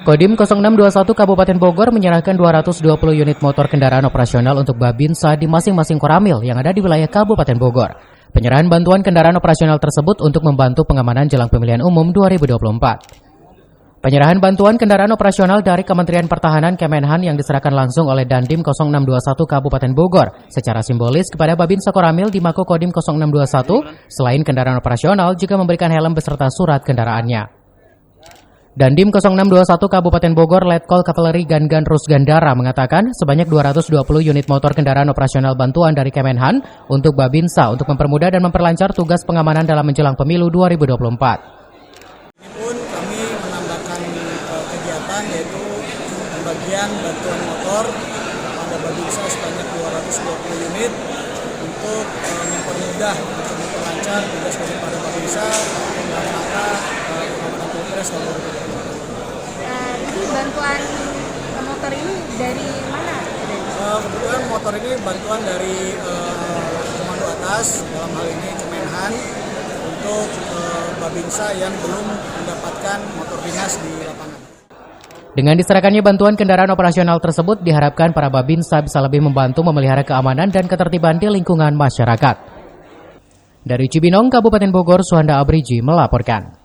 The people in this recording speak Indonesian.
Kodim 0621 Kabupaten Bogor menyerahkan 220 unit motor kendaraan operasional untuk Babinsa di masing-masing koramil yang ada di wilayah Kabupaten Bogor. Penyerahan bantuan kendaraan operasional tersebut untuk membantu pengamanan jelang pemilihan umum 2024. Penyerahan bantuan kendaraan operasional dari Kementerian Pertahanan Kemenhan yang diserahkan langsung oleh Dandim 0621 Kabupaten Bogor secara simbolis kepada Babinsa Koramil di Mako Kodim 0621 selain kendaraan operasional juga memberikan helm beserta surat kendaraannya. Dandim 0621 Kabupaten Bogor Letkol Kavaleri Gangan Rusgandara mengatakan sebanyak 220 unit motor kendaraan operasional bantuan dari Kemenhan untuk Babinsa untuk mempermudah dan memperlancar tugas pengamanan dalam menjelang pemilu 2024. Ini pun kami menambahkan kegiatan yaitu pembagian bantuan motor pada Babinsa sebanyak 220 unit untuk mempermudah untuk memperlancar tugas daripada Babinsa dalam rangka pengamanan Pilpres 2024. Ini bantuan motor ini dari mana? Kebetulan motor ini bantuan dari Komando Atas, dalam hal ini Kemenhan, untuk Babinsa yang belum mendapatkan motor dinas di lapangan. Dengan diserahkannya bantuan kendaraan operasional tersebut, diharapkan para Babinsa bisa lebih membantu memelihara keamanan dan ketertiban di lingkungan masyarakat. Dari Cibinong, Kabupaten Bogor, Suhanda Abriji melaporkan.